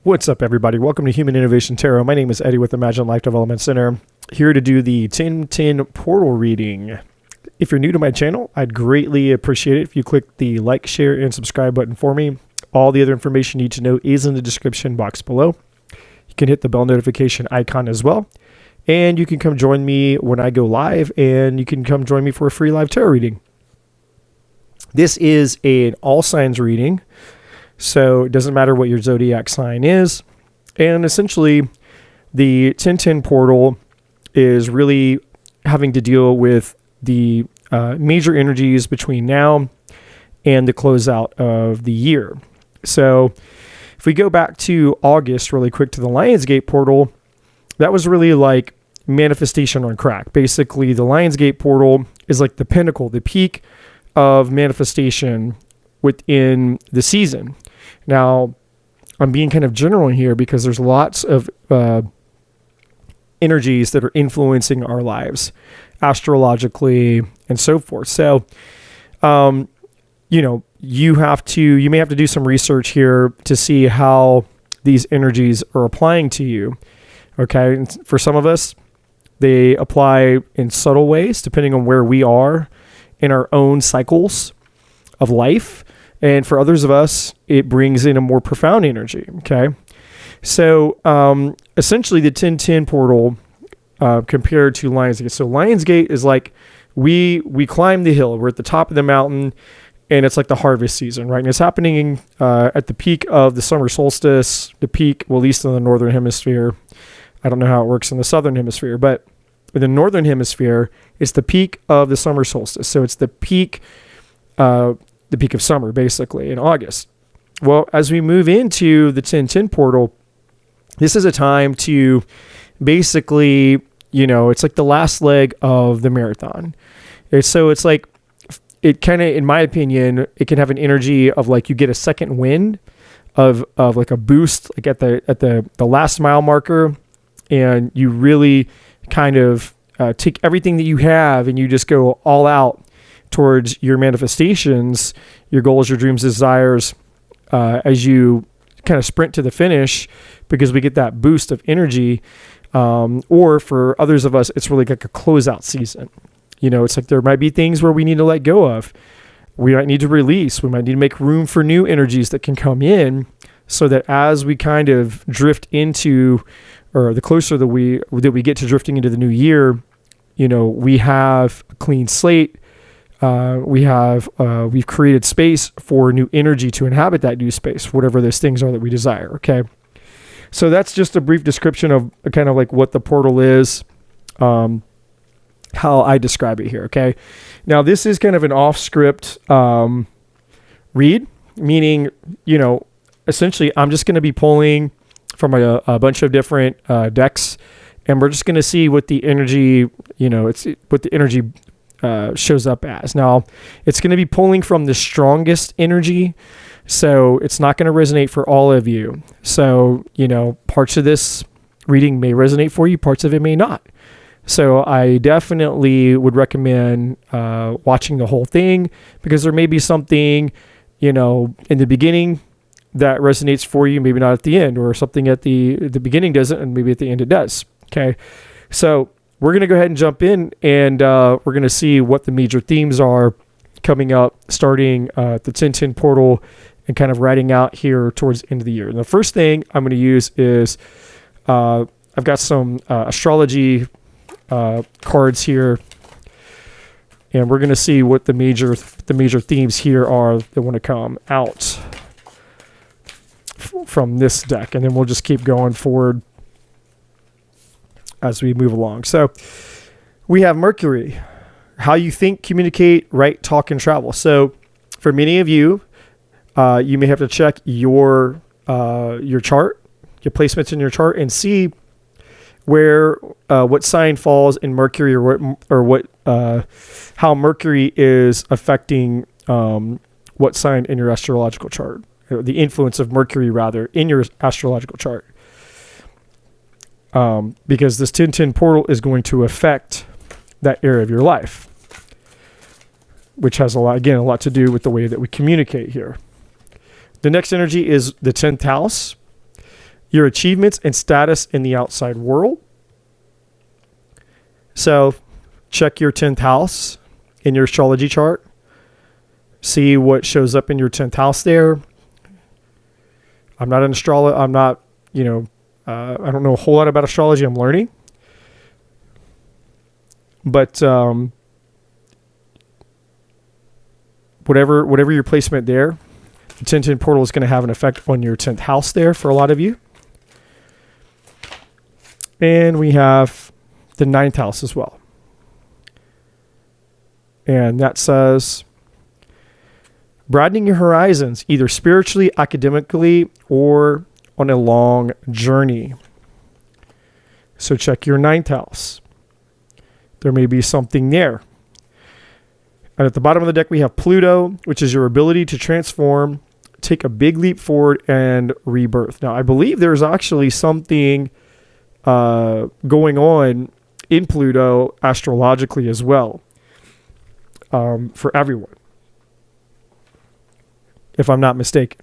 What's up, everybody? Welcome to Human Innovation Tarot. My name is Eddie with Imagine Life Development Center, here to do the 1010 portal reading. If you're new to my channel, I'd greatly appreciate it if you click the like, share, and subscribe button for me. All the other information you need to know is in the description box below. You can hit the bell notification icon as well. And you can come join me when I go live, and you can come join me for a free live tarot reading. This is an all signs reading. So it doesn't matter what your zodiac sign is. And essentially, the 1010 portal is really having to deal with the major energies between now and the closeout of the year. So if we go back to August really quick to the Lionsgate portal, that was really like manifestation on crack. Basically, the Lionsgate portal is like the pinnacle, the peak of manifestation within the season. Now, I'm being kind of general here because there's lots of energies that are influencing our lives astrologically and so forth. So, you may have to do some research here to see how these energies are applying to you. Okay. And for some of us, they apply in subtle ways, depending on where we are in our own cycles of life. And for others of us, it brings in a more profound energy, okay? So essentially the 1010 portal compared to Lionsgate. So Lionsgate is like we climb the hill. We're at the top of the mountain, and it's like the harvest season, right? And it's happening at the peak of the summer solstice, the peak, well, at least in the northern hemisphere. I don't know how it works in the southern hemisphere, but in the northern hemisphere, it's the peak of the summer solstice. So it's the peak of summer, basically, in August. Well, as we move into the 1010 portal, this is a time to basically, it's like the last leg of the marathon. So it's like, it kind of, in my opinion, it can have an energy of like you get a second wind of like a boost, like at the last mile marker, and you really kind of take everything that you have and you just go all out towards your manifestations, your goals, your dreams, desires, as you kind of sprint to the finish, because we get that boost of energy. Or for others of us, it's really like a closeout season. It's like there might be things where we need to let go of. We might need to release. We might need to make room for new energies that can come in, so that as we kind of drift into, or the closer that we get to drifting into the new year, we have a clean slate. We've created space for new energy to inhabit that new space, whatever those things are that we desire. Okay. So that's just a brief description of kind of like what the portal is, how I describe it here. Okay. Now this is kind of an off script, read, meaning, essentially I'm just going to be pulling from a bunch of different, decks, and we're just going to see what the energy, what the energy shows up as. Now, it's going to be pulling from the strongest energy, so it's not going to resonate for all of you. So, parts of this reading may resonate for you, parts of it may not. So I definitely would recommend watching the whole thing, because there may be something, in the beginning that resonates for you, maybe not at the end, or something at the beginning doesn't, and maybe at the end it does. Okay, so we're going to go ahead and jump in, and we're going to see what the major themes are coming up, starting the 1010 portal and kind of riding out here towards the end of the year. And the first thing I'm going to use is I've got some astrology cards here, and we're going to see what the major themes here are that want to come out from this deck, and then we'll just keep going forward as we move along. So we have Mercury, how you think, communicate, write, talk, and travel. So for many of you, you may have to check your chart, your placements in your chart, and see where what sign falls in Mercury, or what how Mercury is affecting what sign in your astrological chart, or the influence of Mercury rather in your astrological chart. Because this 1010 portal is going to affect that area of your life, which has a lot to do with the way that we communicate here. The next energy is the 10th house. your achievements and status in the outside world. So check your 10th house in your astrology chart. See what shows up in your 10th house there. I'm not an astrologer. I'm not, I don't know a whole lot about astrology. I'm learning. But whatever your placement there, the 10-10 portal is going to have an effect on your 10th house there for a lot of you. And we have the 9th house as well. And that says, broadening your horizons, either spiritually, academically, or on a long journey. So check your 9th house. There may be something there. And at the bottom of the deck, we have Pluto, which is your ability to transform, take a big leap forward, and rebirth. Now, I believe there's actually something going on in Pluto astrologically as well, for everyone, if I'm not mistaken.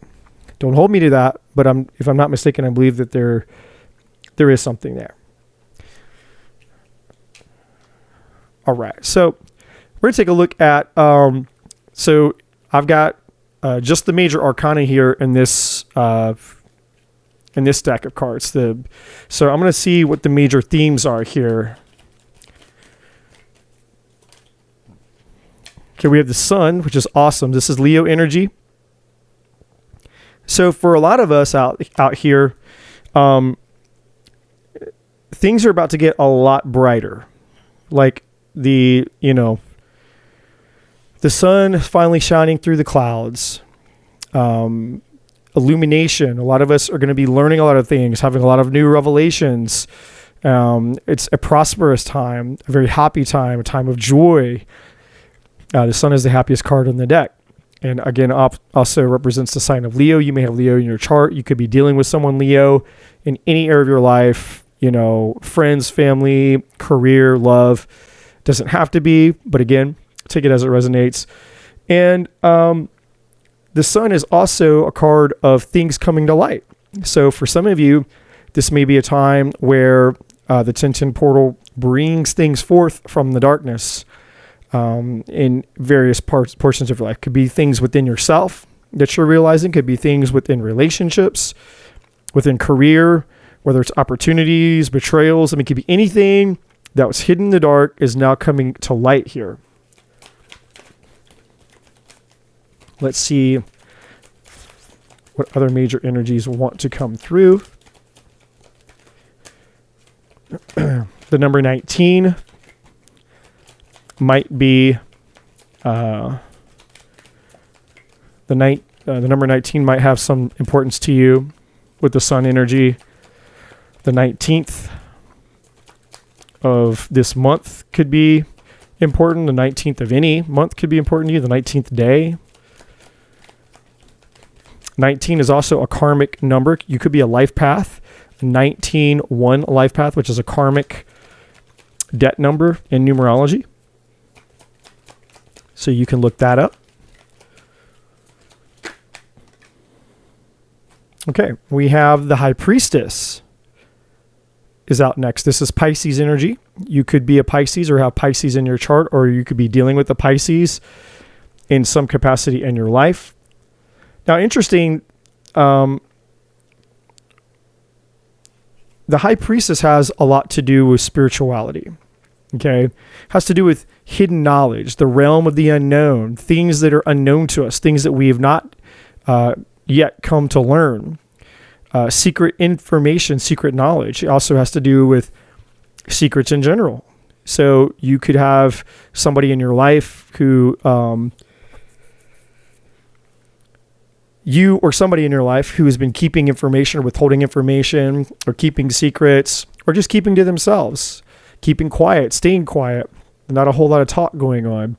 Don't hold me to that, but if I'm not mistaken, I believe that there is something there. All right, so we're going to take a look at, so I've got just the major arcana here in this stack of cards. So I'm going to see what the major themes are here. Okay, we have the sun, which is awesome. This is Leo energy. So for a lot of us out here, things are about to get a lot brighter. Like the sun is finally shining through the clouds. Illumination. A lot of us are going to be learning a lot of things, having a lot of new revelations. It's a prosperous time, a very happy time, a time of joy. The sun is the happiest card on the deck. And again, also represents the sign of Leo. You may have Leo in your chart. You could be dealing with someone Leo in any area of your life, friends, family, career, love. Doesn't have to be, but again, take it as it resonates. And the sun is also a card of things coming to light. So for some of you, this may be a time where the 10-10 portal brings things forth from the darkness in various portions of your life. Could be things within yourself that you're realizing. Could be things within relationships, within career, whether it's opportunities, betrayals. It could be anything that was hidden in the dark is now coming to light here. Let's see what other major energies want to come through. The number 19 might be the number 19 might have some importance to you with the sun energy. The 19th of this month could be important. The 19th of any month could be important to you. The 19th day. 19 is also a karmic number. You could be a life path. 19-1 life path, which is a karmic debt number in numerology. So you can look that up. Okay, we have the High Priestess is out next. This is Pisces energy. You could be a Pisces or have Pisces in your chart, or you could be dealing with the Pisces in some capacity in your life. Now, interesting, the High Priestess has a lot to do with spirituality. Okay, has to do with hidden knowledge, the realm of the unknown, things that are unknown to us, things that we have not yet come to learn. Secret information, secret knowledge. It also has to do with secrets in general. So you could have somebody in your life who, you or somebody in your life who has been keeping information or withholding information or keeping secrets or just keeping to themselves, keeping quiet, staying quiet, not a whole lot of talk going on.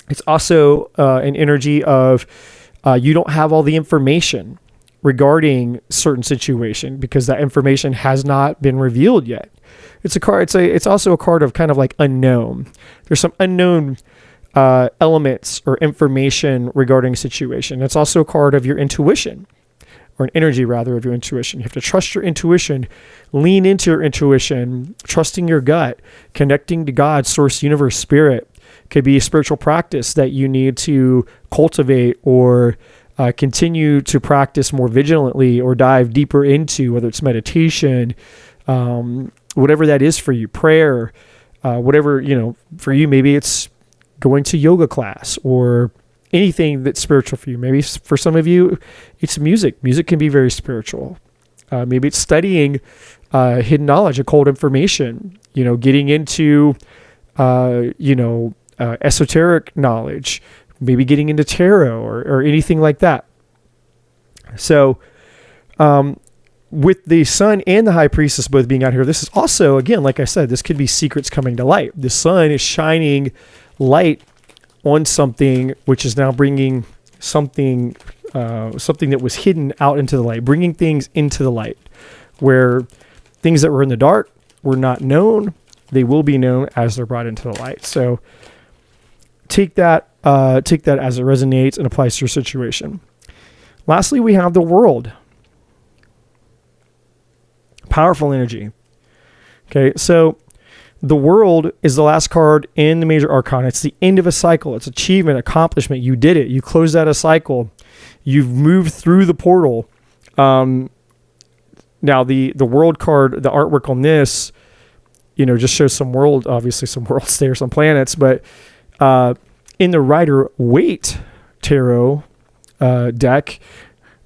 It's also an energy of you don't have all the information regarding certain situation because that information has not been revealed yet. It's a card. It's also a card of kind of like unknown. There's some unknown elements or information regarding a situation. It's also a card of your intuition. or an energy rather of your intuition. You have to trust your intuition, lean into your intuition, trusting your gut, connecting to God, source, universe, spirit. Could be a spiritual practice that you need to cultivate or continue to practice more vigilantly or dive deeper into, whether it's meditation, whatever that is for you, prayer, whatever, for you, maybe it's going to yoga class or anything that's spiritual for you. Maybe for some of you, it's music. Music can be very spiritual. Maybe it's studying hidden knowledge, occult information, getting into, esoteric knowledge, maybe getting into tarot or anything like that. So, with the sun and the high priestess both being out here, this is also, again, like I said, this could be secrets coming to light. The sun is shining light on something, which is now bringing something that was hidden out into the light, bringing things into the light, where things that were in the dark were not known. They will be known as they're brought into the light. So take that as it resonates and applies to your situation. Lastly, we have the world. Powerful energy. Okay, so the world is the last card in the major arcana. It's the end of a cycle. It's achievement, accomplishment. You did it. You closed out a cycle. You've moved through the portal. Now the world card, the artwork on this, just shows some worlds there, some planets. But in the Rider-Waite tarot deck,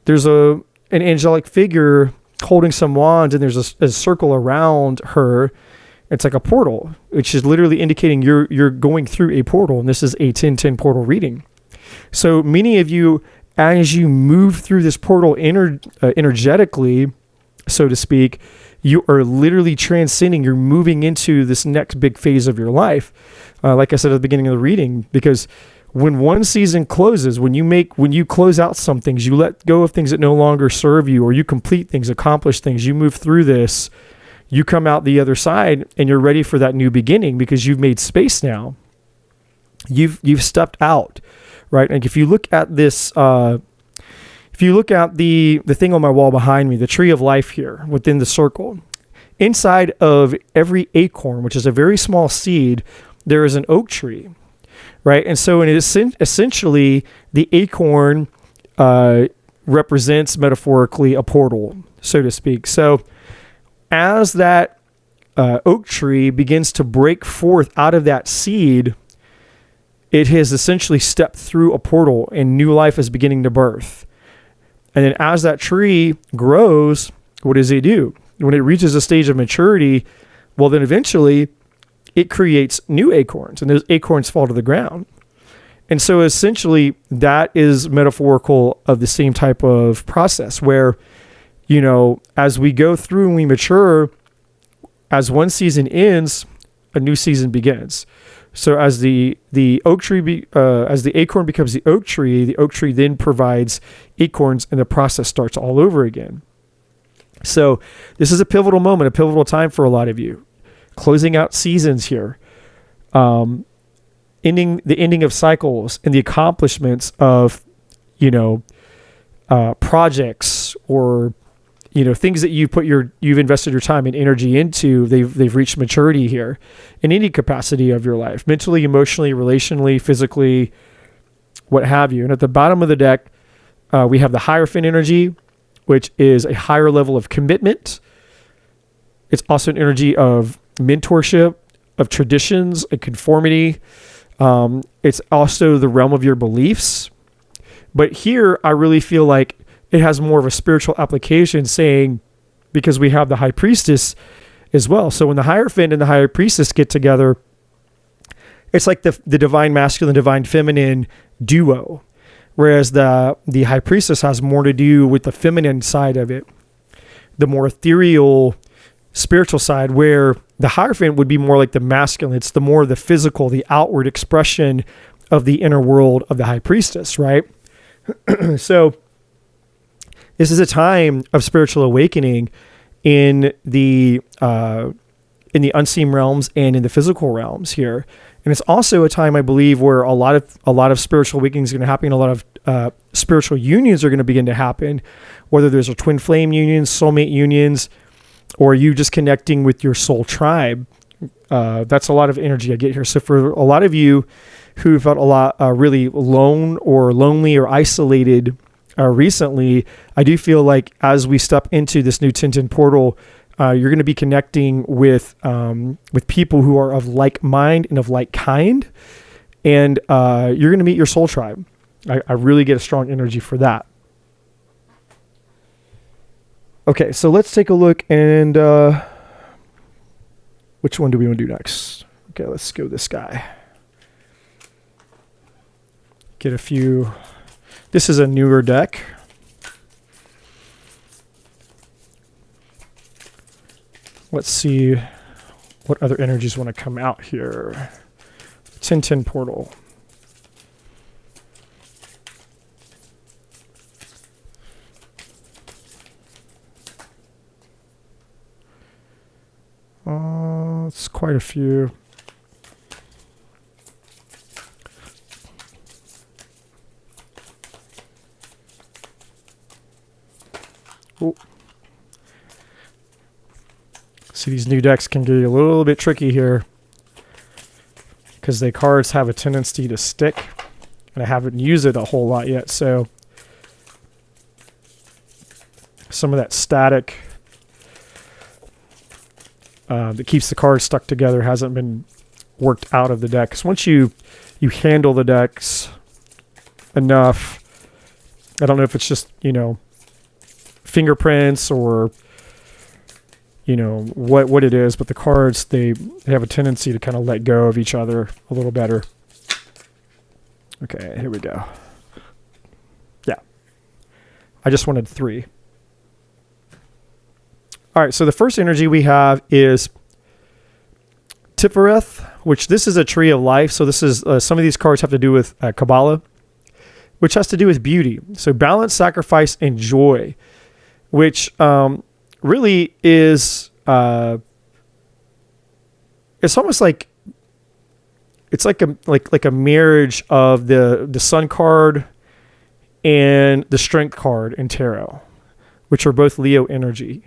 there's an angelic figure holding some wands, and there's a circle around her. It's like a portal, which is literally indicating you're going through a portal, and this is a 10-10 portal reading. So many of you, as you move through this portal energetically, so to speak, you are literally transcending. You're moving into this next big phase of your life. Like I said at the beginning of the reading, because when one season closes, when you close out some things, you let go of things that no longer serve you, or you complete things, accomplish things, you move through this, you come out the other side and you're ready for that new beginning because you've made space now. You've stepped out, right? And if you look at this, if you look at the thing on my wall behind me, the tree of life here within the circle, inside of every acorn, which is a very small seed, there is an oak tree, right? And so essentially the acorn represents metaphorically a portal, so to speak. So as that oak tree begins to break forth out of that seed, it has essentially stepped through a portal and new life is beginning to birth. And then as that tree grows, what does it do? When it reaches a stage of maturity, well, then eventually it creates new acorns, and those acorns fall to the ground. And so essentially that is metaphorical of the same type of process where, as we go through and we mature, as one season ends, a new season begins. So as the oak tree, as the acorn becomes the oak tree then provides acorns, and the process starts all over again. So this is a pivotal moment, a pivotal time for a lot of you. Closing out seasons here, ending of cycles, and the accomplishments of, projects or things that you've invested your time and energy into. They've reached maturity here in any capacity of your life, mentally, emotionally, relationally, physically, what have you. And at the bottom of the deck, we have the Hierophant energy, which is a higher level of commitment. It's also an energy of mentorship, of traditions and conformity. It's also the realm of your beliefs. But here, I really feel like it has more of a spiritual application, saying, because we have the High Priestess as well. So when the Hierophant and the High Priestess get together, it's like the divine masculine, divine feminine duo. Whereas the High Priestess has more to do with the feminine side of it, the more ethereal, spiritual side, where the Hierophant would be more like the masculine. It's the more the physical, the outward expression of the inner world of the High Priestess, right? So this is a time of spiritual awakening in the unseen realms and in the physical realms here. And it's also a time, I believe, where a lot of spiritual awakening is going to happen. A lot of spiritual unions are going to begin to happen, whether those are twin flame unions, soulmate unions, or you just connecting with your soul tribe. That's a lot of energy I get here. So for a lot of you who felt a lot really lonely or isolated recently, I do feel like as we step into this new 1010 portal, you're going to be connecting with people who are of like mind and of like kind, and you're going to meet your soul tribe. I really get a strong energy for that. Okay, so let's take a look, and which one do we want to do next? Okay, let's go this guy. Get a few. This is a newer deck. Let's see what other energies want to come out here. 1010 portal. It's quite a few. Ooh. See, these new decks can get a little bit tricky here because the cards have a tendency to stick, and I haven't used it a whole lot yet, so some of that static that keeps the cards stuck together hasn't been worked out of the deck. Because once you handle the decks enough, I don't know if it's just, fingerprints or, what it is, but the cards, they have a tendency to kind of let go of each other a little better. Okay, here we go. Yeah. I just wanted 3. All right, so the first energy we have is Tifereth, which this is a tree of life. So this is some of these cards have to do with Kabbalah, which has to do with beauty. So balance, sacrifice, and joy, which really is it's almost like it's like a marriage of the Sun card and the Strength card in tarot, which are both Leo energy.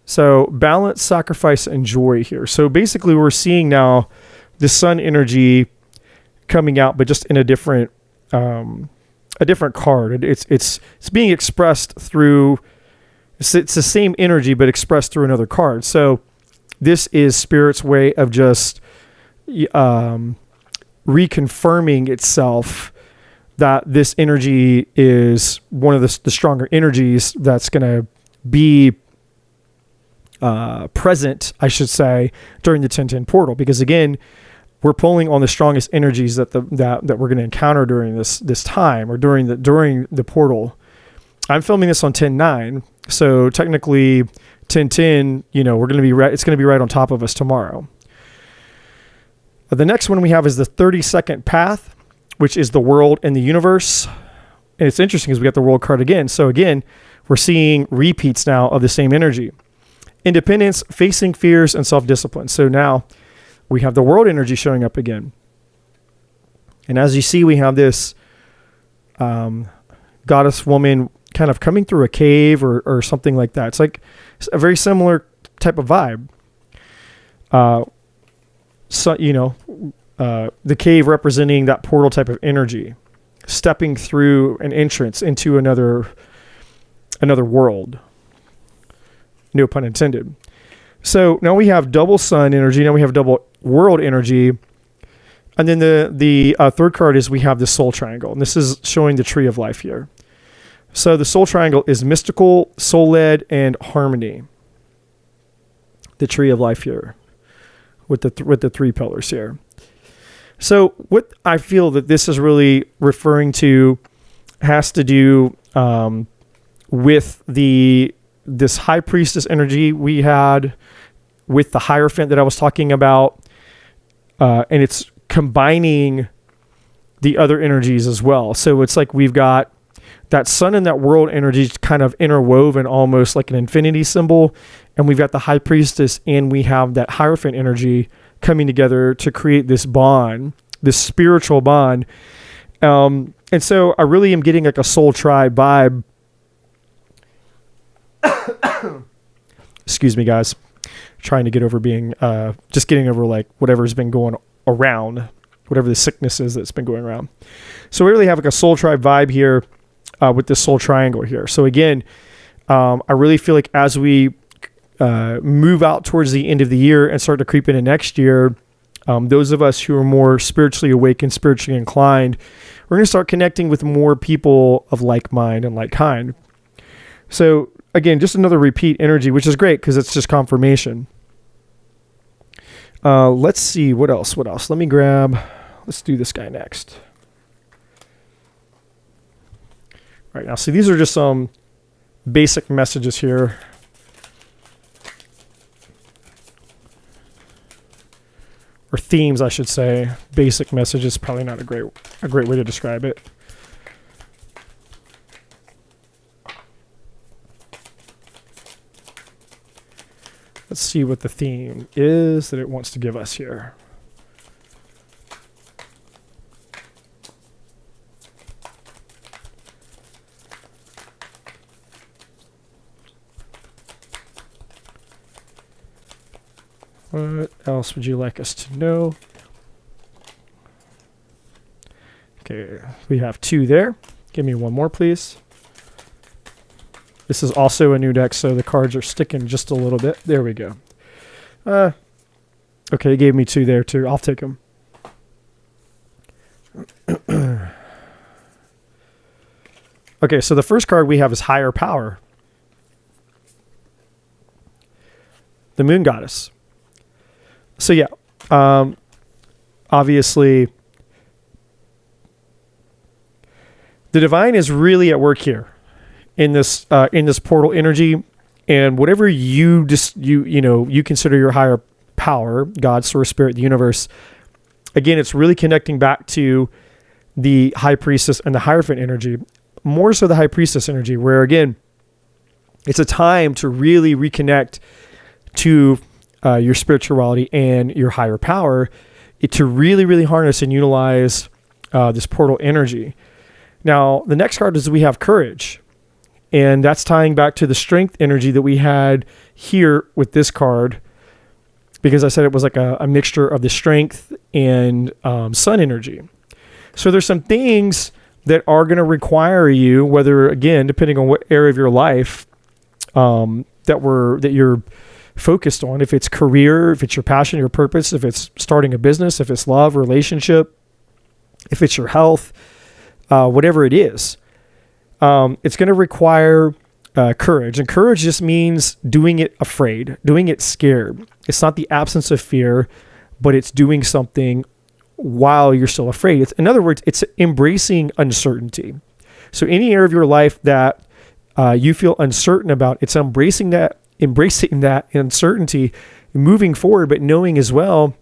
So balance, sacrifice, and joy here. So basically we're seeing now the Sun energy coming out, but just in a different card. It's being expressed through, it's the same energy, but expressed through another card. So this is Spirit's way of just reconfirming itself that this energy is one of the stronger energies that's going to be present, I should say, during the 1010 portal, because again, we're pulling on the strongest energies that that we're going to encounter during this time, or during the portal. I'm filming this on 10/9, so technically 10/10, we're going to be right. It's going to be right on top of us tomorrow. The next one we have is the 32nd path, which is the world and the universe. And it's interesting because we got the world card again. So again, we're seeing repeats now of the same energy. Independence, facing fears, and self-discipline. So now we have the world energy showing up again. And as you see, we have this goddess woman kind of coming through a cave or something like that. It's like a very similar type of vibe. The cave representing that portal type of energy, stepping through an entrance into another world. No pun intended. So now we have double sun energy. Now we have double world energy. And then the third card is we have the soul triangle. And this is showing the tree of life here. So the soul triangle is mystical, soul-led, and harmony. The tree of life here with the 3 pillars here. So what I feel that this is really referring to has to do with this high priestess energy we had with the Hierophant that I was talking about, and it's combining the other energies as well. So it's like we've got that sun and that world energy kind of interwoven almost like an infinity symbol, and we've got the high priestess and we have that Hierophant energy coming together to create this bond, this spiritual bond. And so I really am getting like a soul tribe vibe Excuse me, guys. Trying to get over being, just getting over like whatever's been going around, whatever the sickness is that's been going around. So we really have like a soul tribe vibe here with this soul triangle here. So again, I really feel like as we move out towards the end of the year and start to creep into next year, those of us who are more spiritually awakened, spiritually inclined, we're going to start connecting with more people of like mind and like kind. So again, just another repeat energy, which is great because it's just confirmation. Let's see, what else? Let's do this guy next. All right, now see, these are just some basic messages here. Or themes, I should say. Basic message is probably not a great way to describe it. Let's see what the theme is that it wants to give us here. What else would you like us to know? Okay, we have 2 there. Give me 1 more, please. This is also a new deck, so the cards are sticking just a little bit. There we go. Okay, it gave me 2 there, too. I'll take them. Okay, so the first card we have is Higher Power. The Moon Goddess. So yeah, obviously the divine is really at work here in this portal energy, and whatever you consider your higher power, God, source, spirit, the universe. Again, it's really connecting back to the high priestess and the Hierophant energy, more so the high priestess energy, where again, it's a time to really reconnect to your spirituality and your higher power, to really, really harness and utilize this portal energy. Now, the next card is we have Courage. And that's tying back to the strength energy that we had here with this card, because I said it was like a mixture of the strength and sun energy. So there's some things that are going to require you, whether, again, depending on what area of your life that you're focused on, if it's career, if it's your passion, your purpose, if it's starting a business, if it's love, relationship, if it's your health, whatever it is, it's going to require courage. And courage just means doing it afraid, doing it scared. It's not the absence of fear, but it's doing something while you're still afraid. In other words, it's embracing uncertainty. So any area of your life that you feel uncertain about, it's embracing that uncertainty, moving forward, but knowing as well,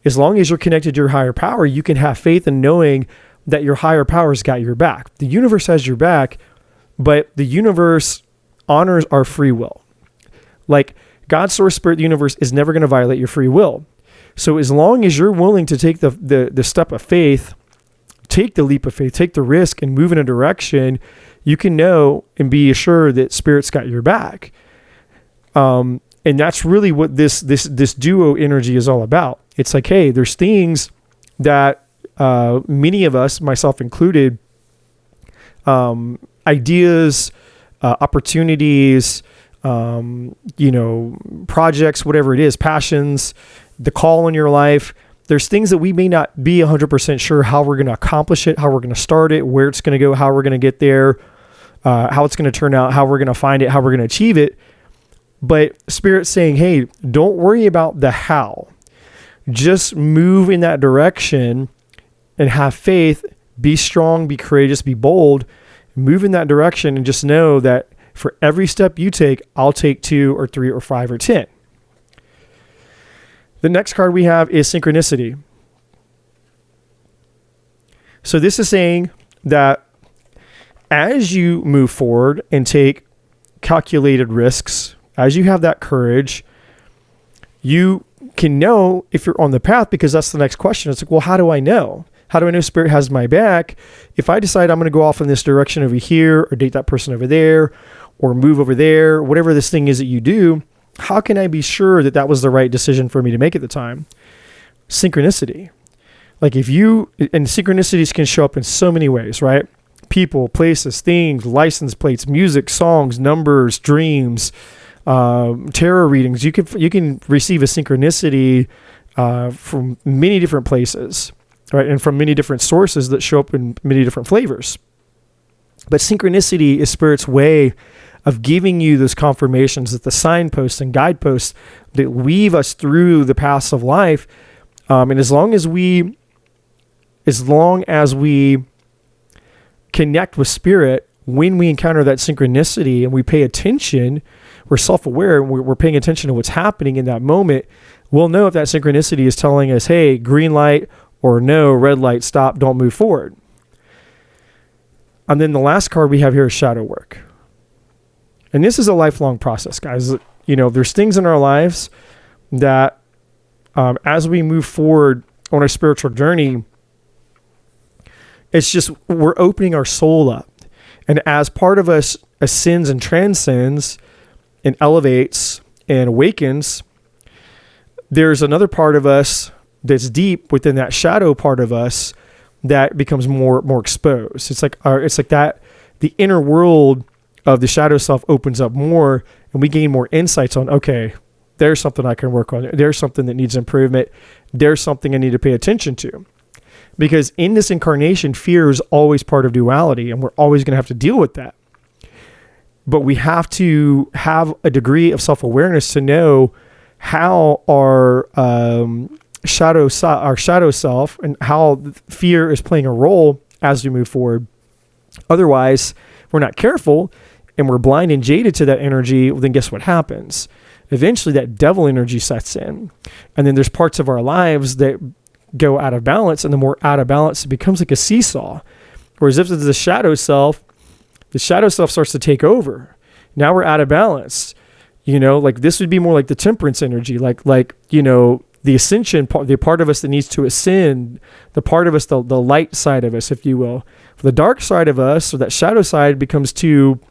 as long as you're connected to your higher power, you can have faith in knowing that your higher power's got your back. The universe has your back, but the universe honors our free will. Like God, source, spirit, the universe is never going to violate your free will. So as long as you're willing to take the step of faith, take the leap of faith, take the risk and move in a direction, you can know and be assured that spirit's got your back. And that's really what this duo energy is all about. It's like, hey, there's things that many of us, myself included, ideas, opportunities, projects, whatever it is, passions, the call in your life. There's things that we may not be 100% sure how we're going to accomplish it, how we're going to start it, where it's going to go, how we're going to get there, how it's going to turn out, how we're going to find it, how we're going to achieve it. But Spirit's saying, hey, don't worry about the how. Just move in that direction and have faith, be strong, be courageous, be bold, move in that direction, and just know that for every step you take, I'll take 2 or 3 or 5 or 10. The next card we have is Synchronicity. So this is saying that as you move forward and take calculated risks, as you have that courage, you can know if you're on the path, because that's the next question. It's like, well, how do I know? How do I know Spirit has my back? If I decide I'm going to go off in this direction over here, or date that person over there, or move over there, whatever this thing is that you do, how can I be sure that that was the right decision for me to make at the time? Synchronicity. Like and synchronicities can show up in so many ways, right? People, places, things, license plates, music, songs, numbers, dreams, tarot readings. You can receive a synchronicity from many different places, right? And from many different sources that show up in many different flavors. But synchronicity is Spirit's way of giving you those confirmations, that the signposts and guideposts that weave us through the paths of life. And as long as we connect with Spirit, when we encounter that synchronicity and we pay attention, we're self-aware and we're paying attention to what's happening in that moment, we'll know if that synchronicity is telling us, hey, green light, or no, red light, stop, don't move forward. And then the last card we have here is shadow work. And this is a lifelong process, guys. There's things in our lives that as we move forward on our spiritual journey, it's just we're opening our soul up. And as part of us ascends and transcends and elevates and awakens, there's another part of us that's deep within that shadow part of us that becomes more exposed. It's like that the inner world of the shadow self opens up more, and we gain more insights on, okay, there's something I can work on. There's something that needs improvement. There's something I need to pay attention to. Because in this incarnation, fear is always part of duality, and we're always going to have to deal with that. But we have to have a degree of self-awareness to know how our shadow self and how fear is playing a role as we move forward. Otherwise, if we're not careful and we're blind and jaded to that energy, well, then guess what happens? Eventually that devil energy sets in. And then there's parts of our lives that go out of balance, and the more out of balance, it becomes like a seesaw. Whereas if it's the shadow self starts to take over. Now we're out of balance. Like this would be more like the temperance energy, like the ascension part, the part of us that needs to ascend, the part of us, the light side of us, if you will. For the dark side of us, or that shadow side, becomes too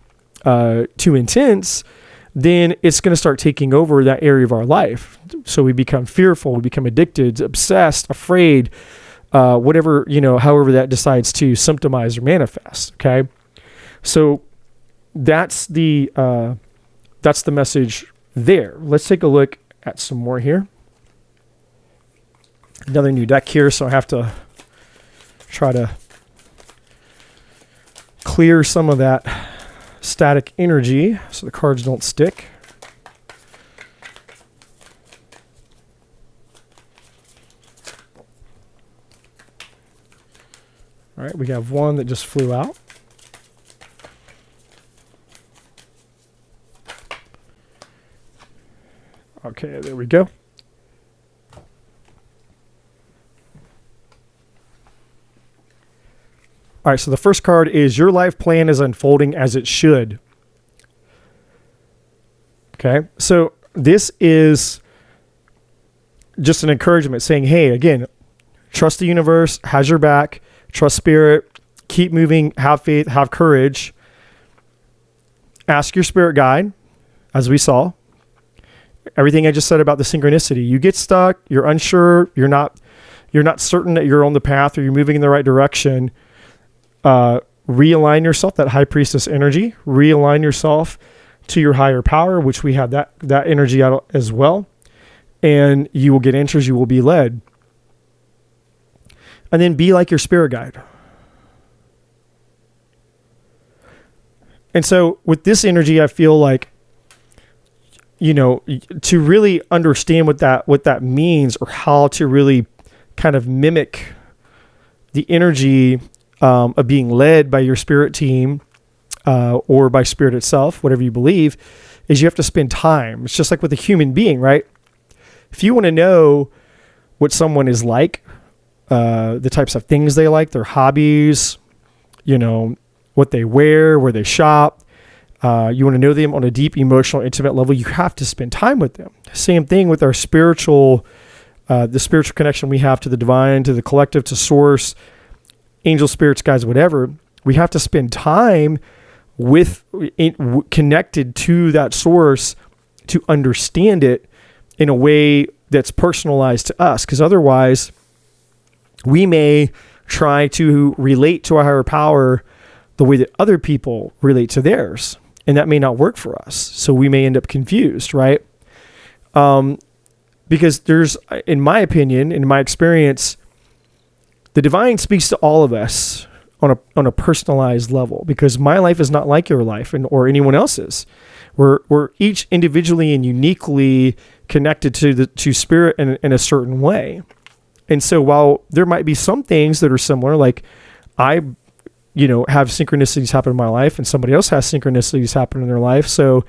intense, then it's going to start taking over that area of our life. So we become fearful, we become addicted, obsessed, afraid, whatever, however that decides to symptomize or manifest. Okay. So that's the message there. Let's take a look at some more here. Another new deck here, so I have to try to clear some of that static energy so the cards don't stick. All right, we have one that just flew out. Okay, there we go. All right, so the first card is your life plan is unfolding as it should. Okay, so this is just an encouragement saying, hey, again, trust the universe, has your back, trust Spirit, keep moving, have faith, have courage. Ask your spirit guide, as we saw. Everything I just said about the synchronicity. You get stuck, you're unsure, you're not certain that you're on the path or you're moving in the right direction. Realign yourself, that high priestess energy, realign yourself to your higher power, which we have that energy out as well. And you will get answers, you will be led. And then be like your spirit guide. And so with this energy, I feel like, to really understand what that means, or how to really kind of mimic the energy of being led by your spirit team or by Spirit itself, whatever you believe, is you have to spend time. It's just like with a human being, right? If you want to know what someone is like, the types of things they like, their hobbies, what they wear, where they shop, you want to know them on a deep, emotional, intimate level, you have to spend time with them. Same thing with our spiritual, the spiritual connection we have to the divine, to the collective, to source, angel, spirits, guides, whatever. We have to spend time connected to that source to understand it in a way that's personalized to us. Because otherwise, we may try to relate to a higher power the way that other people relate to theirs. And that may not work for us. So we may end up confused, right? Because there's, in my opinion, in my experience, the divine speaks to all of us on a personalized level, because my life is not like your life or anyone else's. We're each individually and uniquely connected to spirit in a certain way. And so while there might be some things that are similar, like I, have synchronicities happen in my life and somebody else has synchronicities happen in their life. So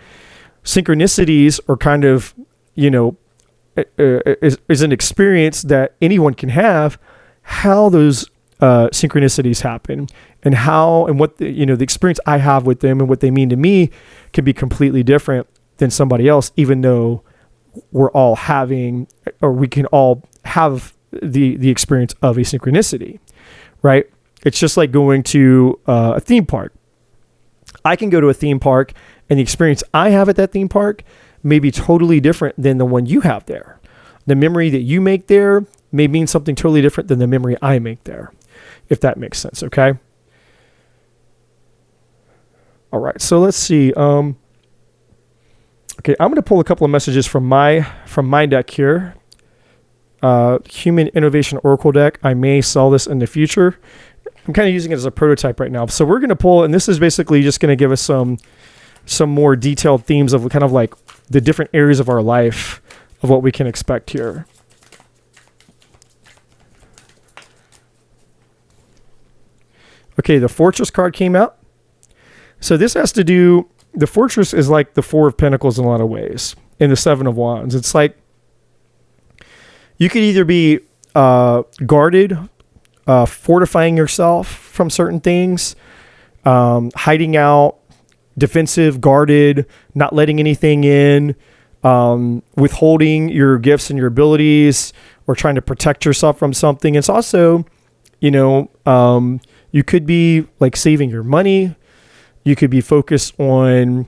synchronicities are kind of, is an experience that anyone can have. How those synchronicities happen and how and what the experience I have with them and what they mean to me can be completely different than somebody else, even though we're all having, or we can all have the experience of a synchronicity, right? It's just like going to a theme park. I can go to a theme park and the experience I have at that theme park may be totally different than the one you have there. The memory that you make there may mean something totally different than the memory I make there, if that makes sense, okay? All right, so let's see. Okay, I'm going to pull a couple of messages from my deck here. Human Innovation Oracle deck. I may sell this in the future. I'm kind of using it as a prototype right now. So we're going to pull, and this is basically just going to give us some more detailed themes of kind of like the different areas of our life of what we can expect here. Okay, the Fortress card came out. So this has to do, the Fortress is like the Four of Pentacles in a lot of ways, and the Seven of Wands. It's like you could either be guarded, fortifying yourself from certain things, hiding out, defensive, guarded, not letting anything in, withholding your gifts and your abilities, or trying to protect yourself from something. It's also, you could be like saving your money. You could be focused on,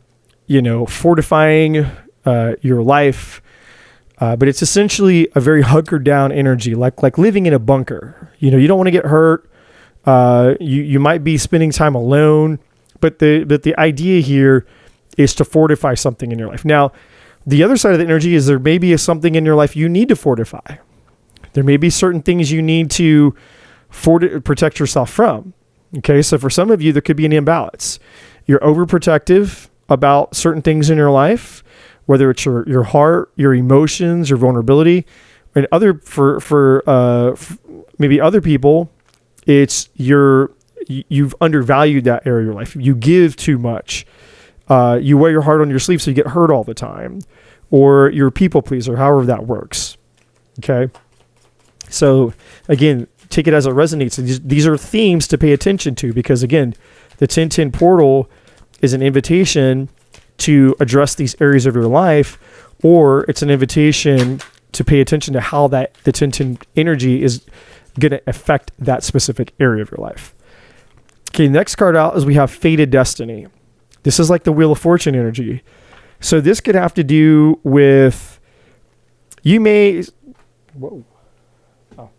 fortifying your life. But it's essentially a very hunkered down energy, like living in a bunker. You don't want to get hurt. You might be spending time alone, but the idea here is to fortify something in your life. Now, the other side of the energy is there may be something in your life you need to fortify. There may be certain things you need to protect yourself from. Okay, so for some of you, there could be an imbalance. You're overprotective about certain things in your life, whether it's your heart, your emotions, your vulnerability, and for maybe other people, it's you've undervalued that area of your life. You give too much. You wear your heart on your sleeve, so you get hurt all the time, or you're a people pleaser, however that works. Okay, so again, take it as it resonates. These are themes to pay attention to, because again, the 1010 portal is an invitation to address these areas of your life, or it's an invitation to pay attention to how the 1010 energy is going to affect that specific area of your life. Okay, next card out is we have Fated Destiny. This is like the Wheel of Fortune energy. So this could have to do with, whoa. Oh,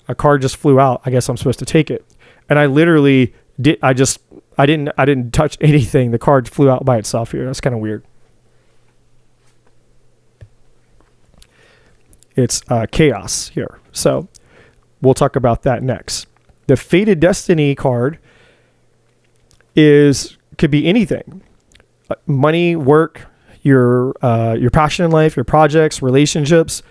a card just flew out. I guess I'm supposed to take it. And I literally I didn't touch anything. The card flew out by itself here. That's kind of weird. It's chaos here. So we'll talk about that next. The Fated Destiny card could be anything. Money, work, your passion in life, your projects, relationships.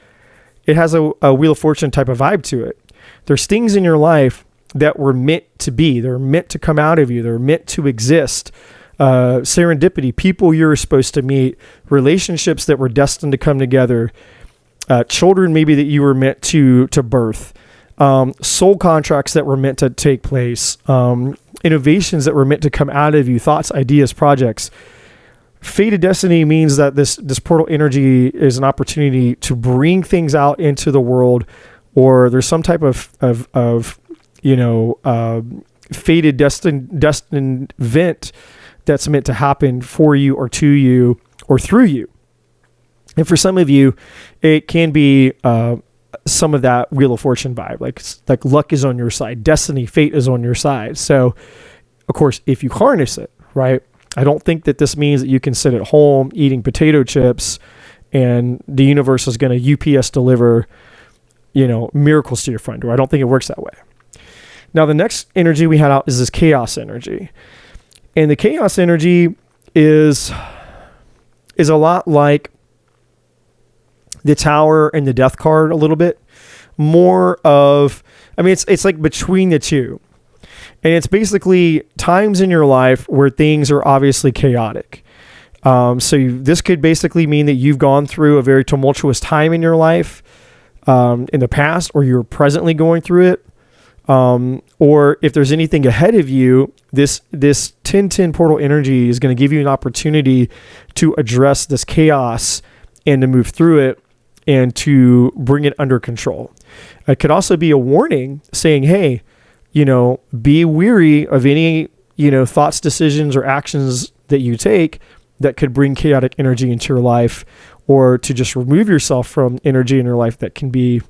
It has a Wheel of Fortune type of vibe to it. There's things in your life that were meant to be. They're meant to come out of you. They're meant to exist. Serendipity, people you're supposed to meet, relationships that were destined to come together, children maybe that you were meant to birth, soul contracts that were meant to take place, innovations that were meant to come out of you, thoughts, ideas, projects. Fated Destiny means that this portal energy is an opportunity to bring things out into the world, or there's some type of fated destined event that's meant to happen for you or to you or through you. And for some of you, it can be some of that Wheel of Fortune vibe, like luck is on your side, destiny, fate is on your side. So, of course, if you harness it, right? I don't think that this means that you can sit at home eating potato chips and the universe is going to UPS deliver, miracles to your front door. I don't think it works that way. Now, the next energy we had out is this chaos energy. And the chaos energy is a lot like the Tower and the Death card a little bit. More of, it's like between the two. And it's basically times in your life where things are obviously chaotic. This could basically mean that you've gone through a very tumultuous time in your life in the past, or you're presently going through it. Or if there's anything ahead of you, this 10-10 portal energy is going to give you an opportunity to address this chaos and to move through it and to bring it under control. It could also be a warning saying, hey, be weary of any, thoughts, decisions, or actions that you take that could bring chaotic energy into your life, or to just remove yourself from energy in your life that can be,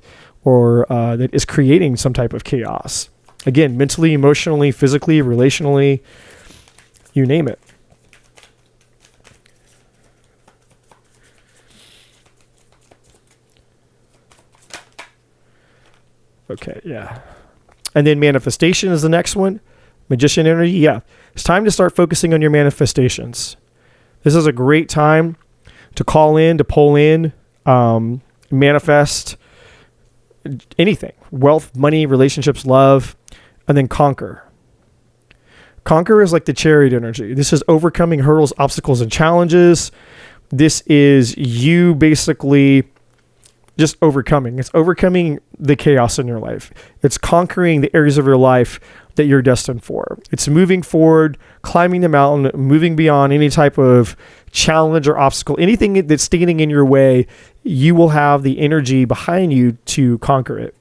or that is creating some type of chaos. Again, mentally, emotionally, physically, relationally, you name it. Okay, yeah. And then manifestation is the next one. Magician energy, yeah. It's time to start focusing on your manifestations. This is a great time to call in, to pull in, manifest anything. Wealth, money, relationships, love, and then conquer. Conquer is like the Chariot energy. This is overcoming hurdles, obstacles, and challenges. This is you basically just overcoming. It's overcoming the chaos in your life. It's conquering the areas of your life that you're destined for. It's moving forward, climbing the mountain, moving beyond any type of challenge or obstacle. Anything that's standing in your way, you will have the energy behind you to conquer it.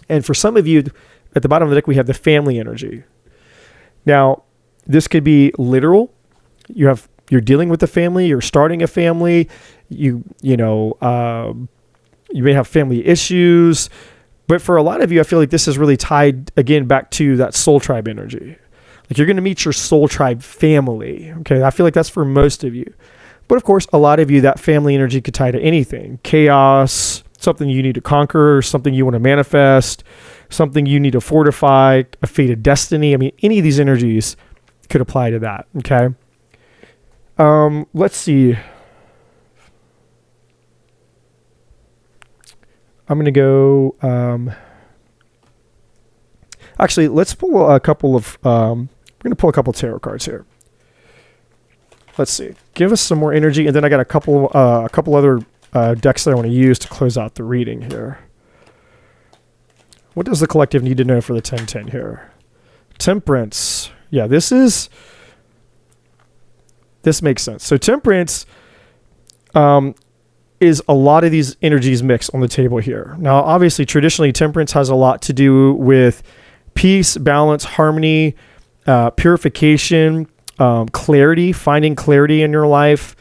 And for some of you, at the bottom of the deck, we have the family energy. Now, this could be literal. You're dealing with a family, you're starting a family, you may have family issues, but for a lot of you, I feel like this is really tied again back to that soul tribe energy. Like you're going to meet your soul tribe family. Okay. I feel like that's for most of you, but of course, a lot of you, that family energy could tie to anything, chaos, something you need to conquer, something you want to manifest, something you need to fortify, a fated destiny. Any of these energies could apply to that. Okay. Let's see. I'm going to go, actually, let's pull a couple of, we're going to pull a couple of tarot cards here. Let's see. Give us some more energy. And then I got a couple other decks that I want to use to close out the reading here. What does the collective need to know for the 10-10 here? Temperance. Yeah, this makes sense. So temperance, is a lot of these energies mixed on the table here. Now, obviously, traditionally, temperance has a lot to do with peace, balance, harmony, purification, clarity, finding clarity in your life.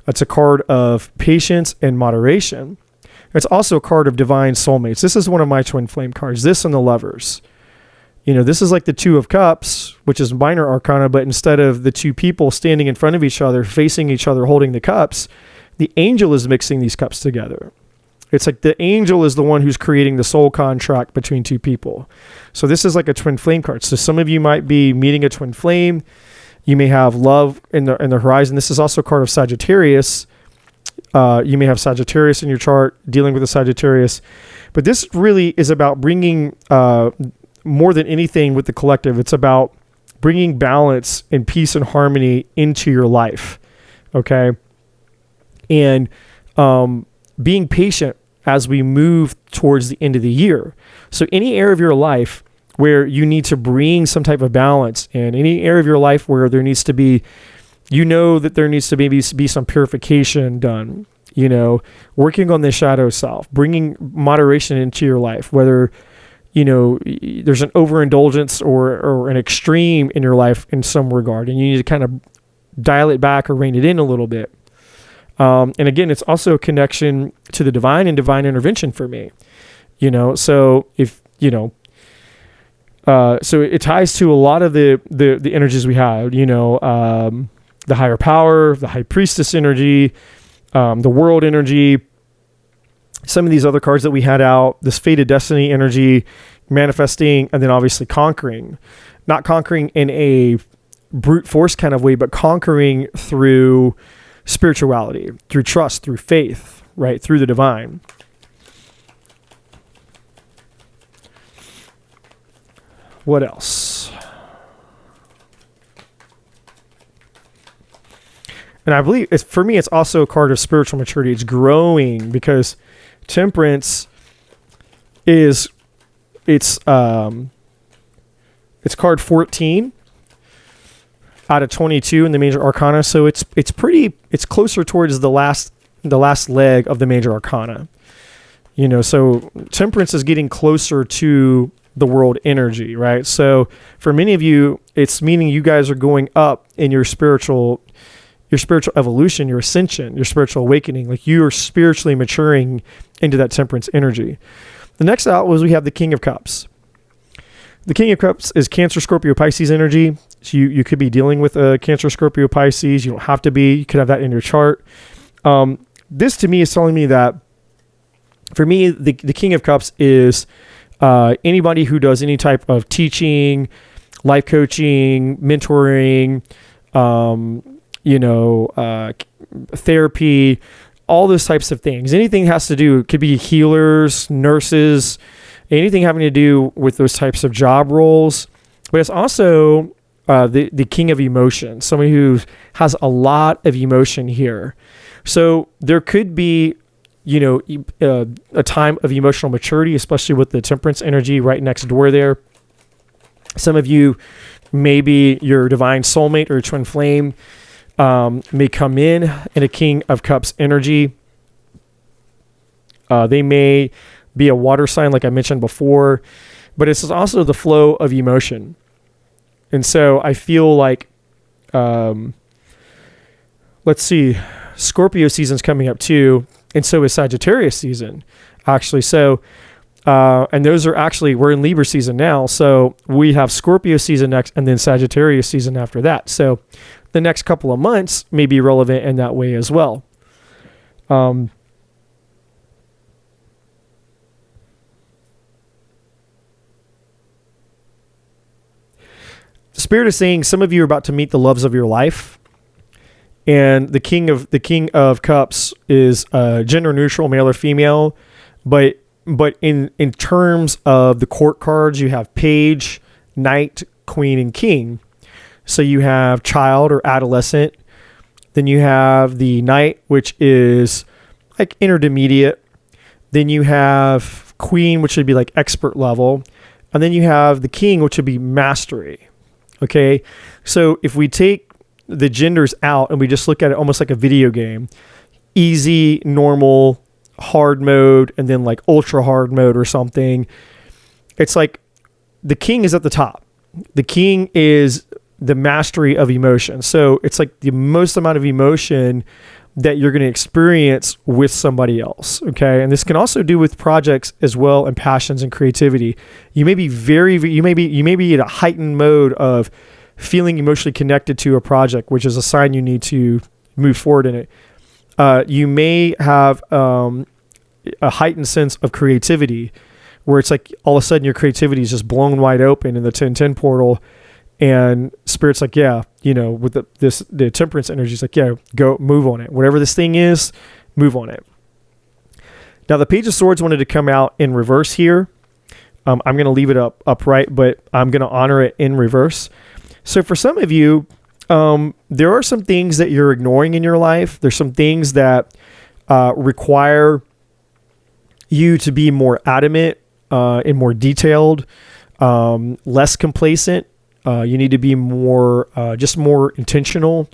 It's a card of patience and moderation. It's also a card of divine soulmates. This is one of my twin flame cards. This and the Lovers. This is like the Two of Cups, which is minor arcana, but instead of the two people standing in front of each other, facing each other, holding the cups, the angel is mixing these cups together. It's like the angel is the one who's creating the soul contract between two people. So this is like a twin flame card. So some of you might be meeting a twin flame. You may have love in the horizon. This is also a card of Sagittarius. You may have Sagittarius in your chart, dealing with a Sagittarius. But this really is about bringing, more than anything with the collective, it's about bringing balance and peace and harmony into your life. Okay? And being patient as we move towards the end of the year. So any area of your life where you need to bring some type of balance, and any area of your life where there needs to be, that there needs to maybe be some purification done, working on the shadow self, bringing moderation into your life, whether, there's an overindulgence or an extreme in your life in some regard, and you need to kind of dial it back or rein it in a little bit. And again, it's also a connection to the divine and divine intervention for me. So if, so it ties to a lot of the energies we have, the higher power, the high priestess energy, the world energy, some of these other cards that we had out, this fated destiny energy, manifesting, and then obviously conquering. Not conquering in a brute force kind of way, but conquering through spirituality, through trust, through faith, right? Through the divine. What else? And I believe for me, it's also a card of spiritual maturity. It's growing because Temperance is it's card 14 out of 22 in the major arcana. So it's closer towards the last leg of the major arcana. So Temperance is getting closer to the world energy, right? So for many of you, it's meaning you guys are going up in your spiritual evolution, your ascension, your spiritual awakening. Like you are spiritually maturing into that Temperance energy. The next out was we have the King of Cups. The King of Cups is Cancer, Scorpio, Pisces energy. So you could be dealing with a Cancer, Scorpio, Pisces. You don't have to be. You could have that in your chart. This to me is telling me that for me, the King of Cups is anybody who does any type of teaching, life coaching, mentoring, therapy, all those types of things. Anything has to do, it could be healers, nurses, anything having to do with those types of job roles. But it's also the king of emotion, somebody who has a lot of emotion here. So there could be, a time of emotional maturity, especially with the Temperance energy right next door there. Some of you, maybe your divine soulmate or twin flame may come in a King of Cups energy. They may be a water sign, like I mentioned before, but it's also the flow of emotion. And so I feel like, let's see, Scorpio season's coming up too, and so is Sagittarius season, actually. So, and those are actually, we're in Libra season now, so we have Scorpio season next, and then Sagittarius season after that. So the next couple of months may be relevant in that way as well. Spirit is saying some of you are about to meet the loves of your life, and the King of Cups is gender neutral, male or female, but in terms of the court cards, you have Page, Knight, Queen, and King. So you have child or adolescent. Then you have the Knight, which is like intermediate. Then you have Queen, which would be like expert level. And then you have the King, which would be mastery. Okay. So if we take the genders out and we just look at it almost like a video game, easy, normal, hard mode, and then like ultra hard mode or something, it's like the King is at the top. The King is the mastery of emotion. So it's like the most amount of emotion that you're going to experience with somebody else. Okay. And this can also do with projects as well, and passions and creativity. You may be you may be in a heightened mode of feeling emotionally connected to a project, which is a sign you need to move forward in it. You may have a heightened sense of creativity where it's like all of a sudden your creativity is just blown wide open in the 1010 portal, and Spirit's like, yeah, with the Temperance energy is like, yeah, go move on it. Whatever this thing is, move on it. Now the Page of Swords wanted to come out in reverse here. I'm going to leave it upright, but I'm going to honor it in reverse. So for some of you, there are some things that you're ignoring in your life. There's some things that require you to be more adamant and more detailed, less complacent. You need to be more, just more intentional.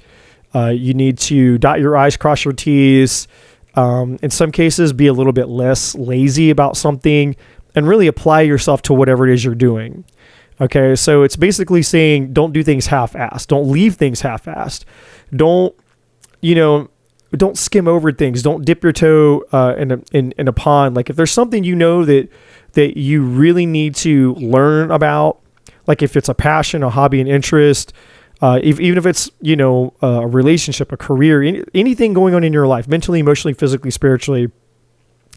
You need to dot your I's, cross your T's. In some cases, be a little bit less lazy about something and really apply yourself to whatever it is you're doing. Okay, so it's basically saying don't do things half-assed. Don't leave things half-assed. Don't, don't skim over things. Don't dip your toe in a pond. Like if there's something that you really need to learn about, like if it's a passion, a hobby, an interest, even if it's a relationship, a career, anything going on in your life, mentally, emotionally, physically, spiritually,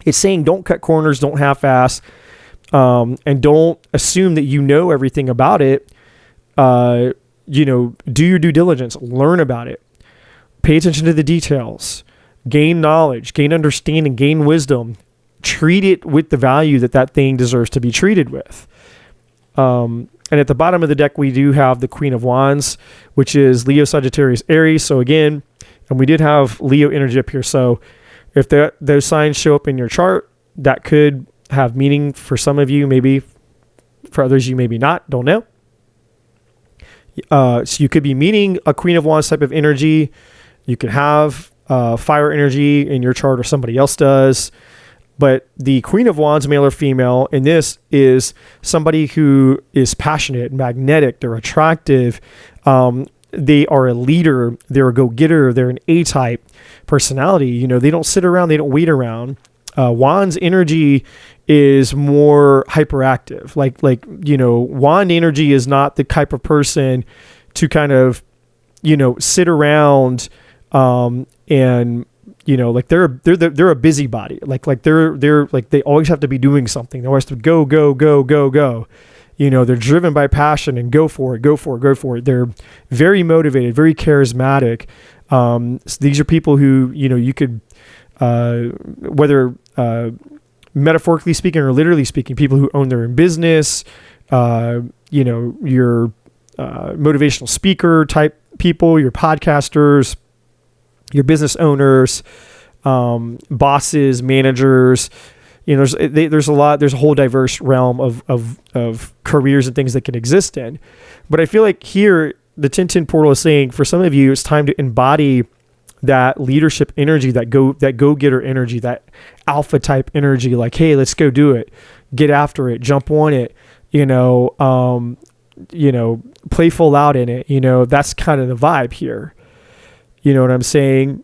it's saying don't cut corners, don't half-ass, and don't assume that you know everything about it. Do your due diligence, learn about it. Pay attention to the details, gain knowledge, gain understanding, gain wisdom, treat it with the value that thing deserves to be treated with. And at the bottom of the deck, we do have the Queen of Wands, which is Leo, Sagittarius, Aries. So again, and we did have Leo energy up here. So if those signs show up in your chart, that could have meaning for some of you, maybe for others, you maybe not, don't know. So you could be meeting a Queen of Wands type of energy. You can have fire energy in your chart or somebody else does. But the Queen of Wands, male or female, in this is somebody who is passionate, magnetic, they're attractive. They are a leader. They're a go-getter. They're an A-type personality. They don't sit around. They don't wait around. Wands energy is more hyperactive. Wand energy is not the type of person to kind of, sit around and they're a busybody. They always have to be doing something. They always have to go, go, go, go, go. They're driven by passion and go for it, go for it, go for it. They're very motivated, very charismatic. So these are people who, you could, whether metaphorically speaking or literally speaking, people who own their own business, your motivational speaker type people, your podcasters, your business owners, bosses, managers. There's a whole diverse realm of careers and things that can exist in. But I feel like here the 1010 portal is saying for some of you, it's time to embody that leadership energy, that go-getter energy, that alpha type energy. Like, hey, let's go do it, get after it, jump on it. Play full out in it. That's kind of the vibe here. You know what I'm saying?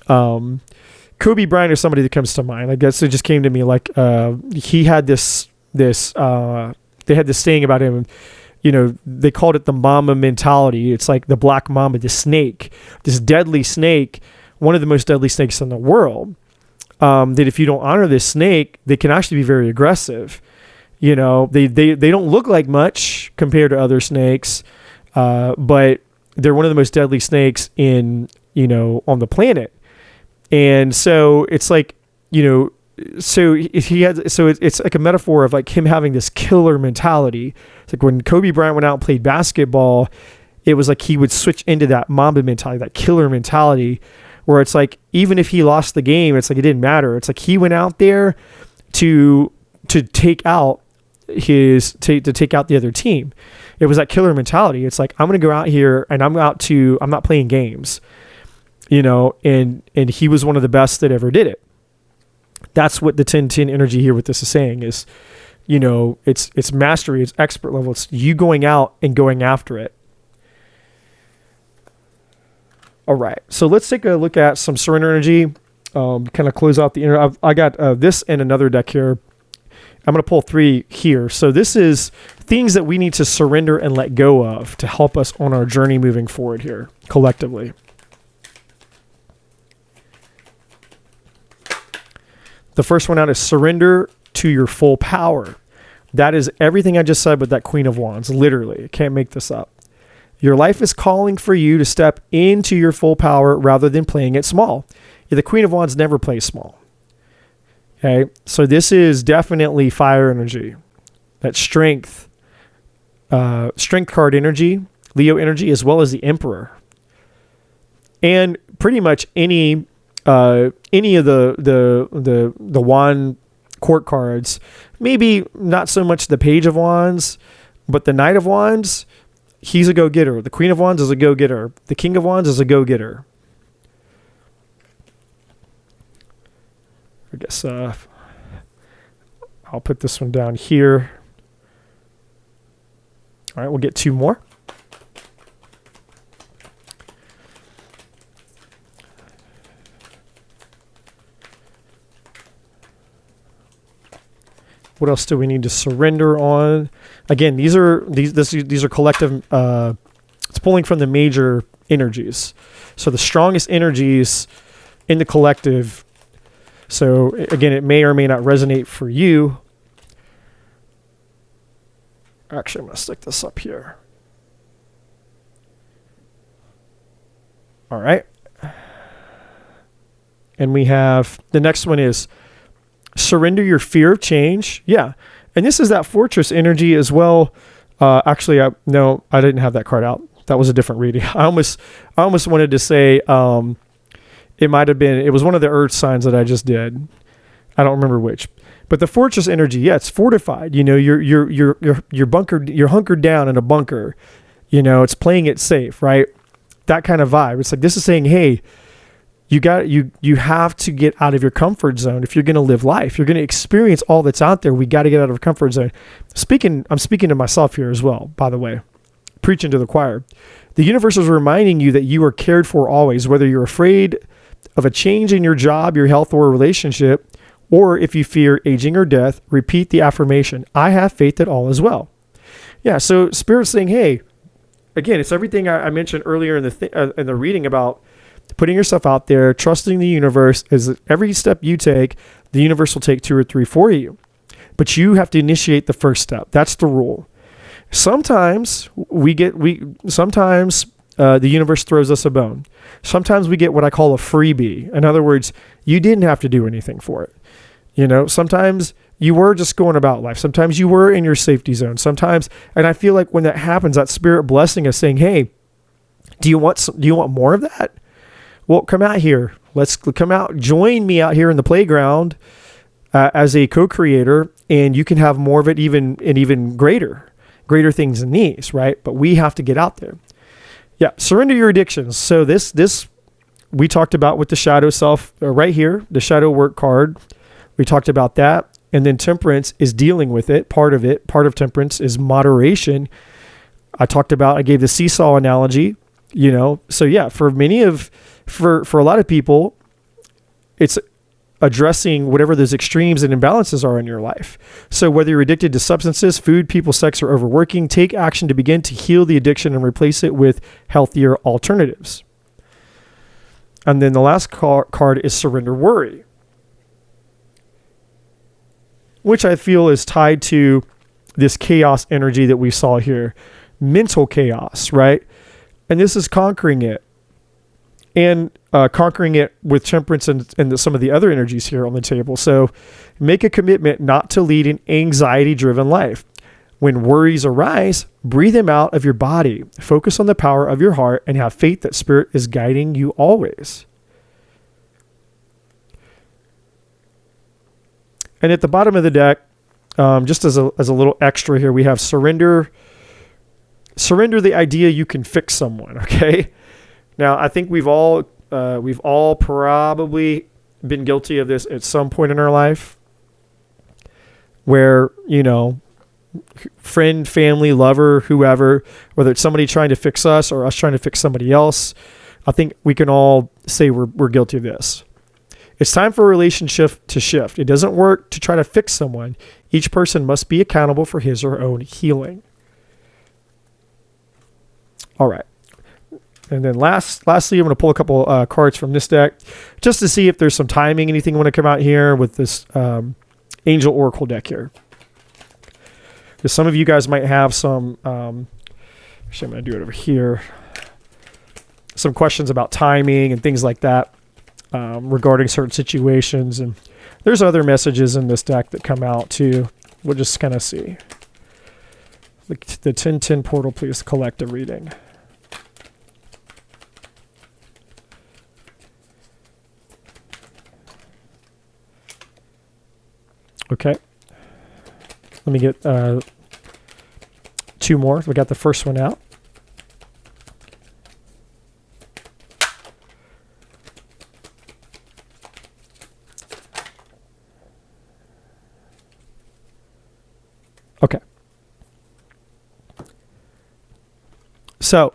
Kobe Bryant is somebody that comes to mind. I guess it just came to me he had this they had this saying about him, they called it the mamba mentality. It's like the black mamba, the snake, this deadly snake, one of the most deadly snakes in the world. That if you don't honor this snake, they can actually be very aggressive. They don't look like much compared to other snakes, but they're one of the most deadly snakes on the planet. And so it's like, it's like a metaphor of like him having this killer mentality. It's like when Kobe Bryant went out and played basketball, it was like he would switch into that Mamba mentality, that killer mentality, where it's like, even if he lost the game, it's like it didn't matter. It's like he went out there to take out the other team. It was that killer mentality. It's like, I'm going to go out here and I'm not playing games, and he was one of the best that ever did it. That's what the 1010 energy here with this is saying is, it's mastery, it's expert level. It's you going out and going after it. All right. So let's take a look at some surrender energy, kind of close out the inner. I got this and another deck here. I'm going to pull 3 here. So this is things that we need to surrender and let go of to help us on our journey moving forward here collectively. The first one out is surrender to your full power. That is everything I just said with that Queen of Wands. Literally, I can't make this up. Your life is calling for you to step into your full power rather than playing it small. The Queen of Wands never plays small. Okay, so this is definitely fire energy. That strength card energy, Leo energy, as well as the Emperor. And pretty much any of the wand court cards, maybe not so much the Page of Wands, but the Knight of Wands, he's a go-getter. The Queen of Wands is a go-getter. The King of Wands is a go-getter. I guess I'll put this one down here. All right, we'll get 2 more. What else do we need to surrender on? Again, these are collective. It's pulling from the major energies. So the strongest energies in the collective. So again, it may or may not resonate for you. Actually, I'm going to stick this up here. All right. And we have, the next one is surrender your fear of change. Yeah. And this is that fortress energy as well. Actually, I didn't have that card out. That was a different reading. I almost wanted to say, it was one of the earth signs that I just did. I don't remember which, but the fortress energy, yeah, it's fortified. You know, you're bunkered, you're hunkered down in a bunker, you know, it's playing it safe, right? That kind of vibe. It's like, this is saying, hey, you have to get out of your comfort zone. If you're going to live life, you're going to experience all that's out there. We got to get out of our comfort zone. I'm speaking to myself here as well, by the way, preaching to the choir. The universe is reminding you that you are cared for always, whether you're afraid of a change in your job, your health, or a relationship, or if you fear aging or death, repeat the affirmation. I have faith that all is well. Yeah. So Spirit's saying, hey, again, it's everything I mentioned earlier in the reading about putting yourself out there, trusting the universe. Is every step you take, the universe will take 2 or 3 for you. But you have to initiate the first step. That's the rule. Sometimes the universe throws us a bone. Sometimes we get what I call a freebie. In other words, you didn't have to do anything for it. You know, sometimes you were just going about life. Sometimes you were in your safety zone. Sometimes, and I feel like when that happens, that spirit blessing us saying, hey, do you want more of that? Well, come out here. Let's come out. Join me out here in the playground as a co-creator, and you can have more of it, even greater things than these, right? But we have to get out there. Yeah, surrender your addictions. So this we talked about with the shadow self right here, the shadow work card. We talked about that, and then temperance is dealing with it. Part of temperance is moderation. I gave the seesaw analogy. You know, so yeah, for a lot of people, it's addressing whatever those extremes and imbalances are in your life. So whether you're addicted to substances, food, people, sex, or overworking, take action to begin to heal the addiction and replace it with healthier alternatives. And then the last card is surrender worry, which I feel is tied to this chaos energy that we saw here. Mental chaos, right? And this is conquering it. And conquering it with temperance and some of the other energies here on the table. So make a commitment not to lead an anxiety-driven life. When worries arise, breathe them out of your body. Focus on the power of your heart and have faith that Spirit is guiding you always. And at the bottom of the deck, just as a little extra here, we have surrender the idea you can fix someone, okay? Now, I think we've all probably been guilty of this at some point in our life where, you know, friend, family, lover, whoever, whether it's somebody trying to fix us or us trying to fix somebody else, I think we can all say we're guilty of this. It's time for a relationship to shift. It doesn't work to try to fix someone. Each person must be accountable for his or her own healing. All right. And then lastly, I'm going to pull a couple cards from this deck just to see if there's some timing, anything want to come out here with this Angel Oracle deck here. Because some of you guys might have some, actually I'm going to do it over here, some questions about timing and things like that regarding certain situations. And there's other messages in this deck that come out too. We'll just kind of see. The 1010 portal, please collect a reading. Okay, let me get 2 more. We got the first one out. Okay. So,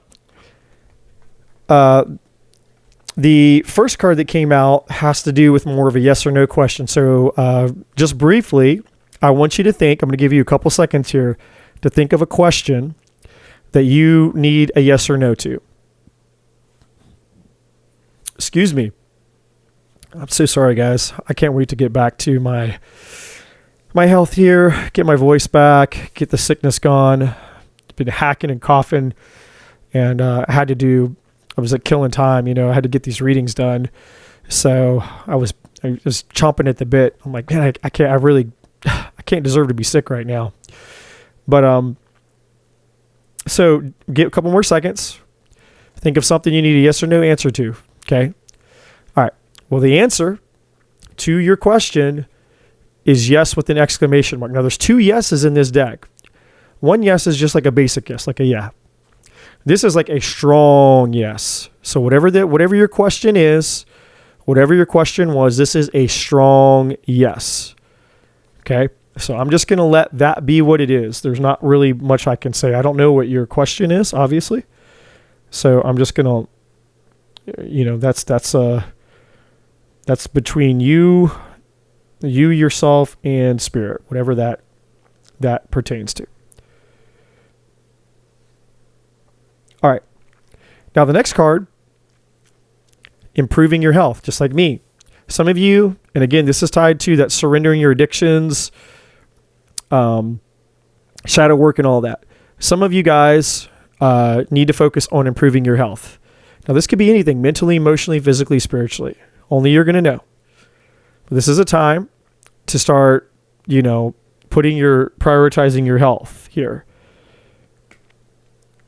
the first card that came out has to do with more of a yes or no question. So just briefly, I want you to think, I'm going to give you a couple seconds here to think of a question that you need a yes or no to. Excuse me. I'm so sorry, guys. I can't wait to get back to my health here, get my voice back, get the sickness gone. Been hacking and coughing, and I was like killing time, I had to get these readings done. So I was chomping at the bit. I'm like, man, I can't deserve to be sick right now. But so get a couple more seconds. Think of something you need a yes or no answer to. Okay. All right. Well, the answer to your question is yes with an exclamation mark. Now there's 2 yeses in this deck. One yes is just like a basic yes, like a yeah. This is like a strong yes. So whatever your question is, whatever your question was, this is a strong yes. Okay. So I'm just going to let that be what it is. There's not really much I can say. I don't know what your question is, obviously. So I'm just going to, that's between you yourself and spirit, whatever that pertains to. All right. Now the next card, improving your health, just like me. Some of you, and again, this is tied to that surrendering your addictions, shadow work and all that. Some of you guys need to focus on improving your health. Now this could be anything, mentally, emotionally, physically, spiritually. Only you're going to know. But this is a time to start, prioritizing your health here.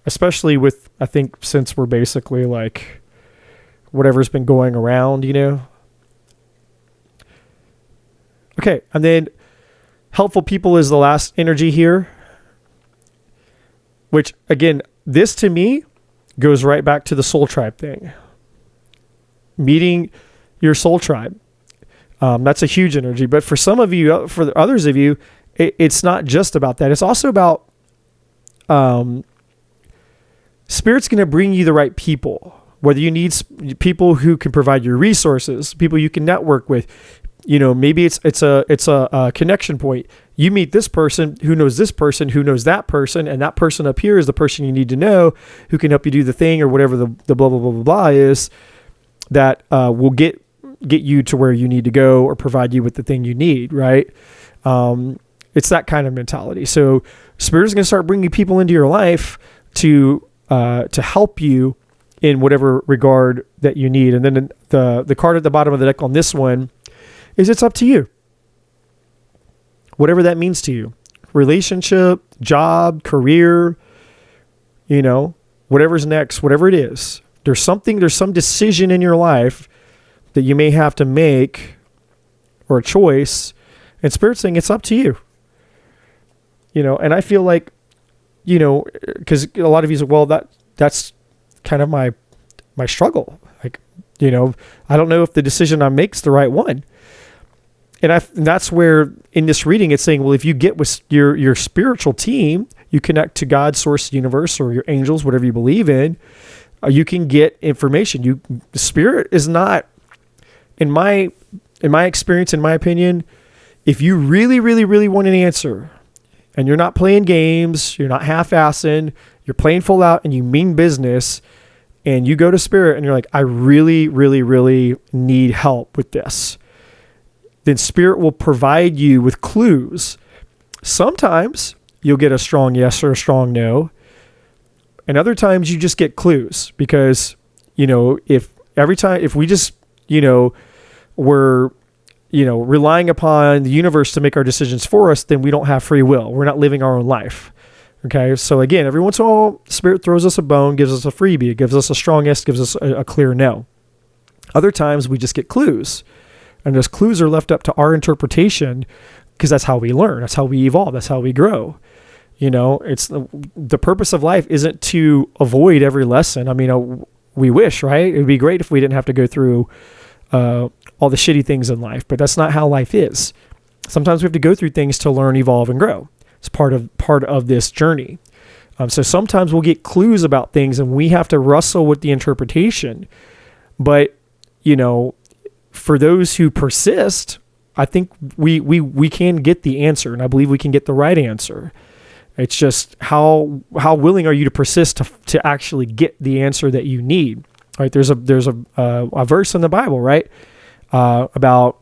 Especially with, I think, since we're basically like whatever's been going around, Okay, and then helpful people is the last energy here, which again, this to me goes right back to the soul tribe thing. Meeting your soul tribe. That's a huge energy, but for some of you, for the others of you, it's not just about that. It's also about, Spirit's going to bring you the right people, whether you need people who can provide you resources, people you can network with. Maybe it's a connection point. You meet this person who knows that person, and that person up here is the person you need to know who can help you do the thing or whatever the blah, blah, blah, blah, blah is that will get you to where you need to go or provide you with the thing you need, right? It's that kind of mentality. So Spirit is going to start bringing people into your life to help you in whatever regard that you need. And then the card at the bottom of the deck on this one is it's up to you. Whatever that means to you. Relationship, job, career, whatever's next, whatever it is. There's some decision in your life that you may have to make or a choice. And Spirit's saying it's up to you. And I feel like, because a lot of you say, well, that's kind of my struggle. Like, I don't know if the decision I make is the right one. And that's where in this reading, it's saying, well, if you get with your spiritual team, you connect to God, source, universe, or your angels, whatever you believe in, you can get information. The Spirit is not, in my experience, in my opinion, if you really, really, really want an answer, and you're not playing games, you're not half-assing, you're playing full out, and you mean business, and you go to Spirit and you're like, I really, really, really need help with this, then Spirit will provide you with clues. Sometimes you'll get a strong yes or a strong no. And other times you just get clues because, if we just, we're, relying upon the universe to make our decisions for us, then we don't have free will. We're not living our own life. Okay. So again, every once in a while, Spirit throws us a bone, gives us a freebie, gives us a strong yes, gives us a clear no. Other times we just get clues, and those clues are left up to our interpretation because that's how we learn. That's how we evolve. That's how we grow. It's the purpose of life isn't to avoid every lesson. I mean, we wish, right? It'd be great if we didn't have to go through all the shitty things in life, but that's not how life is. Sometimes we have to go through things to learn, evolve, and grow. It's part of this journey. So sometimes we'll get clues about things and we have to wrestle with the interpretation. But, for those who persist, I think we can get the answer, and I believe we can get the right answer. It's just how willing are you to persist to actually get the answer that you need, right? There's a verse in the Bible, right, about,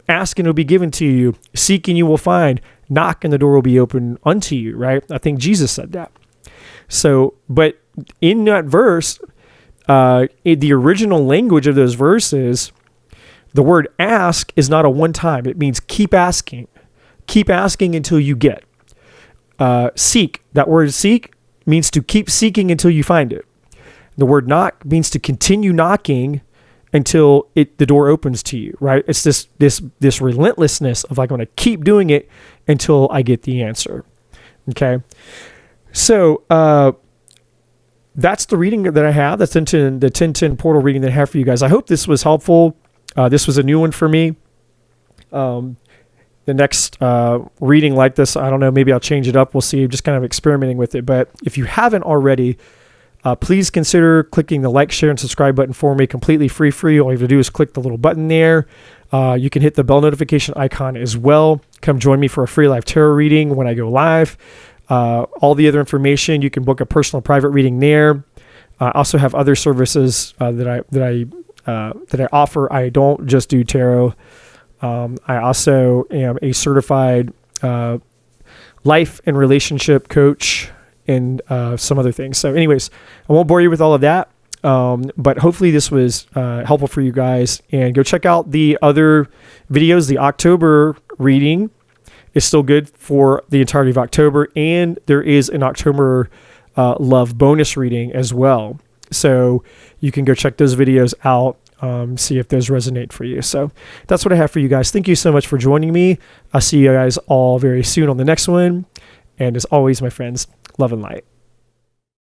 ask and it'll be given to you, seek and you will find, knock and the door will be open unto you, right? I think Jesus said that. So, but in that verse, in the original language of those verses, the word ask is not a one time. It means keep asking until you get. Seek, that word seek means to keep seeking until you find it. The word knock means to continue knocking until the door opens to you, right? It's this relentlessness of like, I'm going to keep doing it until I get the answer. Okay. So, that's the reading that I have. That's the 1010 portal reading that I have for you guys. I hope this was helpful. This was a new one for me. The next reading like this, I don't know, maybe I'll change it up. We'll see. I'm just kind of experimenting with it. But if you haven't already, please consider clicking the like, share, and subscribe button for me. Completely free. All you have to do is click the little button there. You can hit the bell notification icon as well. Come join me for a free live tarot reading when I go live. All the other information, you can book a personal private reading there. I also have other services that I offer. I don't just do tarot. I also am a certified life and relationship coach and some other things. So anyways, I won't bore you with all of that, but hopefully this was helpful for you guys. And go check out the other videos. The October reading is still good for the entirety of October, and there is an October love bonus reading as well. So you can go check those videos out. See if those resonate for you. So that's what I have for you guys. Thank you so much for joining me. I'll see you guys all very soon on the next one. And as always, my friends, love and light.